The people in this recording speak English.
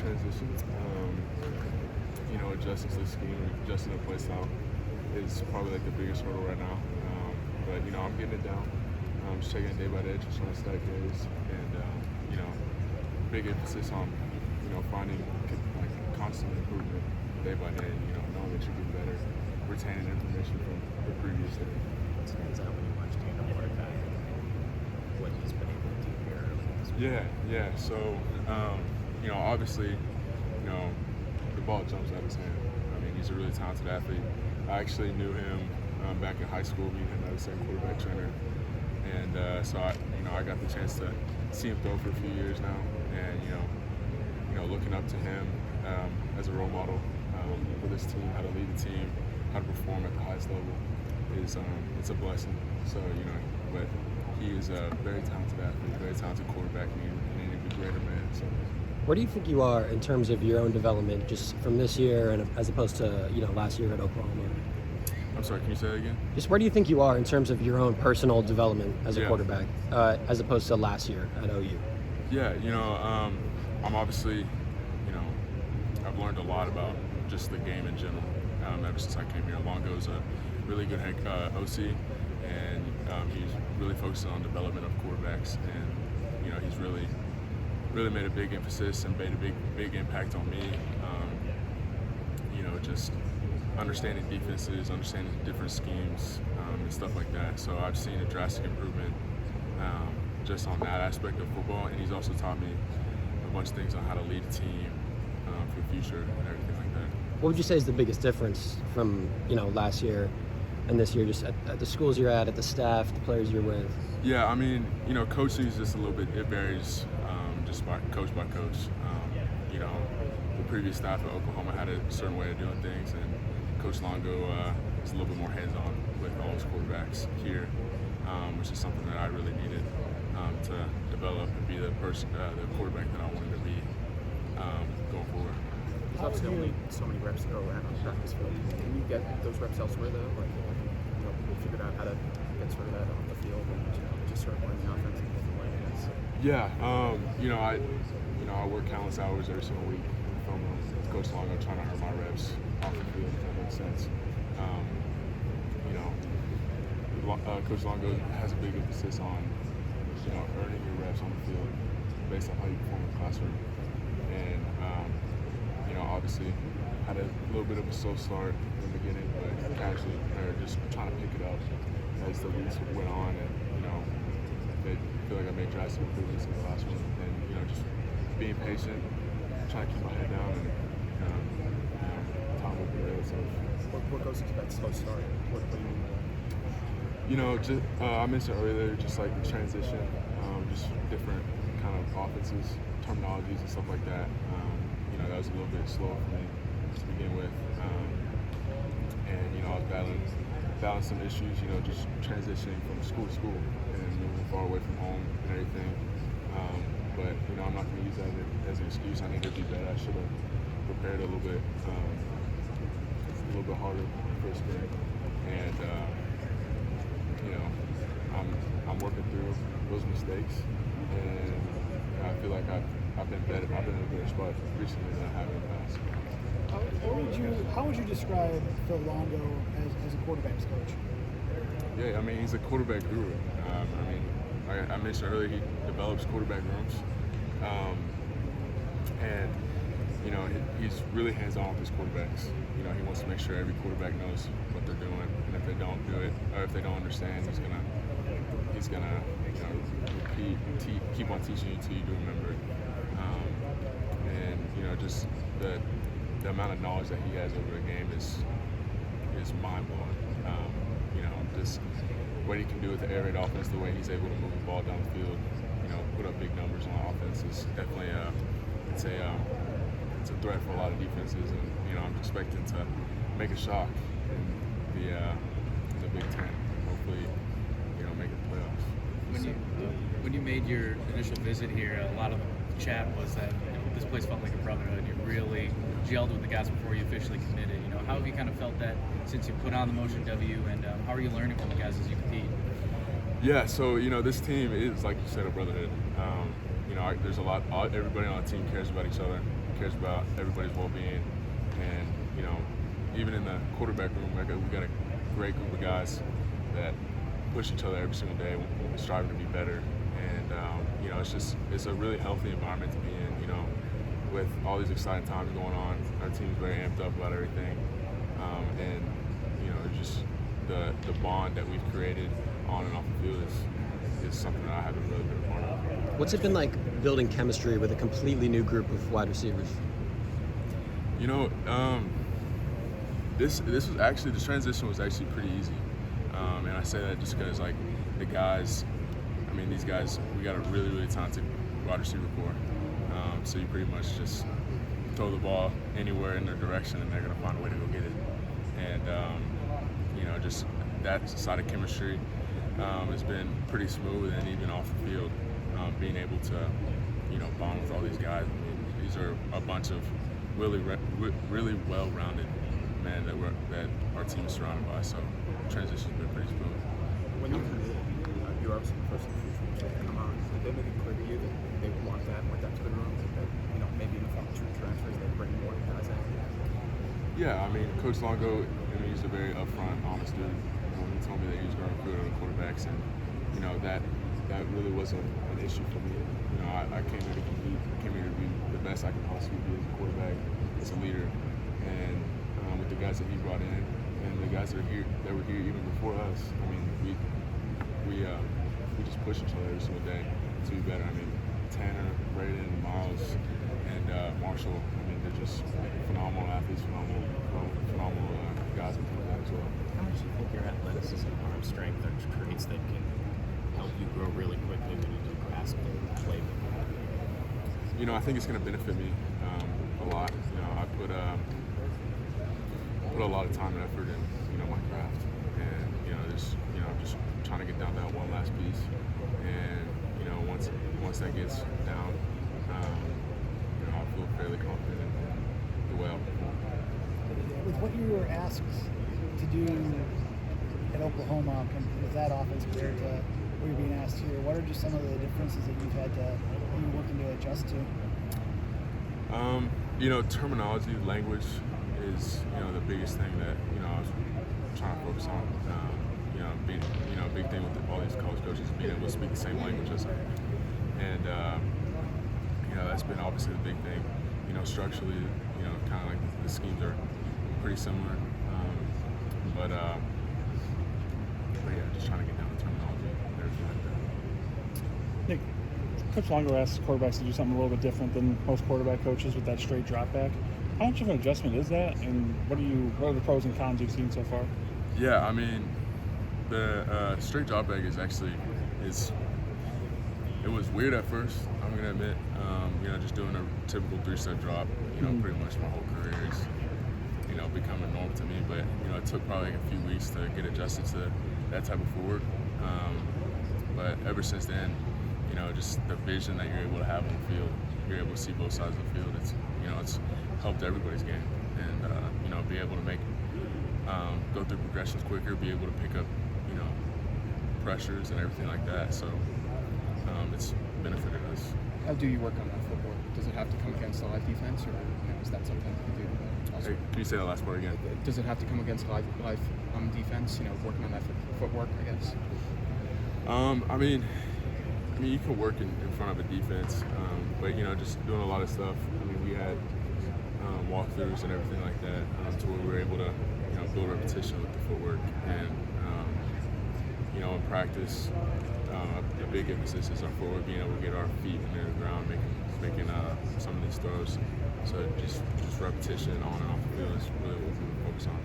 Transition. Adjusting to the scheme, adjusting to the play style is probably like the biggest hurdle right now. But I'm getting it down. Just taking it day by day, just trying to stack days, and big emphasis on finding like constant improvement day by day. Knowing that you get better, retaining information from the previous day. What stands out when you watch Daniel Mordecai? What he's been able to do here early this week? Yeah. So, obviously, the ball jumps out of his hand. I mean, he's a really talented athlete. I actually knew him back in high school. Me and him had the same quarterback trainer, and so I got the chance to see him throw for a few years now, and looking up to him as a role model for this team, how to lead the team, how to perform at the highest level is it's a blessing. So but he is a very talented athlete, very talented quarterback, and an even greater man. So. Where do you think you are in terms of your own development, just from this year and as opposed to last year at Oklahoma? I'm sorry, can you say that again? Just where do you think you are in terms of your own personal development as a quarterback, as opposed to last year at OU? Yeah, I'm obviously, I've learned a lot about just the game in general ever since I came here. Longo's a really good head OC, and he's really focusing on development of quarterbacks, and he's really made a big emphasis and made a big impact on me. Just understanding defenses, understanding different schemes, and stuff like that. So I've seen a drastic improvement just on that aspect of football, and he's also taught me a bunch of things on how to lead a team for the future and everything like that. What would you say is the biggest difference from last year and this year, just at the schools you're at the staff, the players you're with? Yeah, I mean, coaching is just a little bit, it varies just by coach. The previous staff at Oklahoma had a certain way of doing things, and Coach Longo is a little bit more hands-on with all his quarterbacks here, which is something that I really needed to develop and be the quarterback that I wanted to be going forward. There's obviously only so many reps to go around on the practice field. Can you get those reps elsewhere though? Like, you figured out how to get sort of that off the field and just sort of learn the offense in a different way. Yeah, I work countless hours every single week from Coach Longo trying to earn my reps off the field, if that makes sense. Coach Longo has a big emphasis on earning your reps on the field based on how you perform in the classroom. And obviously had a little bit of a slow start in the beginning, but casually just trying to pick it up as the weeks went on, and I feel like I made drastic improvements in the classroom, and just being patient, trying to keep my head down, and time will be there. So what goes into that slow start? What do you mean? I mentioned earlier, just like the transition, just different kind of offenses, terminologies, and stuff like that. That was a little bit slow for me to begin with, and I was battling some issues, just transitioning from school to school and moving far away from home and everything. But I'm not going to use that as an excuse. I need to be better. I should have prepared a little bit harder for the spring, and I'm working through those mistakes, and I feel like I've been better. I've been in a better spot recently than I have in the past. How would you describe Phil Longo as a quarterback's coach? Yeah, I mean, he's a quarterback guru. I mentioned earlier, he develops quarterback rooms, and he's really hands-on with his quarterbacks. He wants to make sure every quarterback knows what they're doing, and if they don't do it, or if they don't understand, he's gonna repeat, keep on teaching you until you do remember it. And just the amount of knowledge that he has over the game is mind-blowing. Just what he can do with the air raid offense, the way he's able to move the ball down the field, put up big numbers on offense is definitely it's a threat for a lot of defenses, and I'm expecting to make a shock in the Big Ten. Hopefully, make the playoffs. When you made your initial visit here, a lot of the chat was that this place felt like a brotherhood. You really gelled with the guys before you officially committed. How have you kind of felt that since you put on the Motion W, and how are you learning from the guys as you compete? Yeah, so this team is, like you said, a brotherhood. There's a lot. Everybody on the team cares about each other, cares about everybody's well-being, and you know, even in the quarterback room, we got a great group of guys that push each other every single day, striving to be better. And you know, it's a really healthy environment to be in. You know, with all these exciting times going on, our team's very amped up about everything, and you know, just the bond that we've created on and off the field is something that I haven't really been a part of. What's it been like building chemistry with a completely new group of wide receivers? You know, this was actually, the transition was actually pretty easy, and I say that just because like the guys, I mean these guys, we got a really talented wide receiver core, so you pretty much just throw the ball anywhere in their direction and they're gonna find a way to go get it, and you know, just that side of chemistry has been pretty smooth, and even off the field, being able to, you know, bond with all these guys. I mean, these are a bunch of really well-rounded men that our team is surrounded by. So transition's been pretty smooth. When you committed, you were obviously the first in the come on. Did they make it clear to you that they would want that with that to the room? That, you know, maybe in the form of true transfers, they bring more guys in? Yeah, I mean, Coach Longo, I mean, he's a very upfront, honest dude. You know, he told me that he was going to recruit other quarterbacks, and you know that really wasn't an issue for me. You know, I came here to compete. I came here to be the best I could possibly be as a quarterback, as a leader, and with the guys that he brought in, and the guys that were here even before us. I mean, we just push each other every single day to be better. I mean, Tanner, Braden, Miles, and Marshall. I mean, they're just phenomenal athletes, phenomenal guys on top of that as well. How much do you think your athleticism, arm strength, are traits that can help you grow really quickly when you do grasp the play? You know, I think it's going to benefit me a lot. You know, I put a lot of time and effort in, you know, my craft, and you know, I'm just trying to get down to that one last piece. And you know, once that gets down, you know, I feel fairly confident in the way I'll perform. With what you were asked to do at Oklahoma with that offense compared to what you're being asked here, what are just some of the differences that you've had to, that you're working to adjust to? You know, terminology, language is, you know, the biggest thing that, you know, I was trying to focus on. You know, a big thing with all these college coaches is being able to speak the same language as them. And, you know, that's been obviously the big thing. You know, structurally, you know, kind of like the schemes are pretty similar. But yeah, just trying to get down the terminology and everything like that. Nick, Coach Longo asks quarterbacks to do something a little bit different than most quarterback coaches with that straight drop back. How much of an adjustment is that, and what are the pros and cons you've seen so far? Yeah, I mean, the straight drop back it was weird at first, I'm gonna admit. You know, just doing a typical 3-step drop, you know, pretty much my whole career is, you know, becoming normal to me. But you know, it took probably a few weeks to get adjusted to that type of footwork. But ever since then, you know, just the vision that you're able to have on the field, you're able to see both sides of the field. It's helped everybody's game, and you know, be able to go through progressions quicker, be able to pick up, you know, pressures and everything like that. So it's benefited us. How do you work on that footwork? Does it have to come against a live defense, or you know, is that something you do also? Hey, can you say that last part again? Does it have to come against live defense? You know, working on that footwork, I guess. I mean, you can work in front of a defense, but you know, just doing a lot of stuff. I mean, we had walkthroughs and everything like that, to where we were able to, you know, build repetition with the footwork. And you know, in practice, the big emphasis is our forward being able to get our feet into the ground, making some of these throws. So just repetition on and off the field is really what we focus on.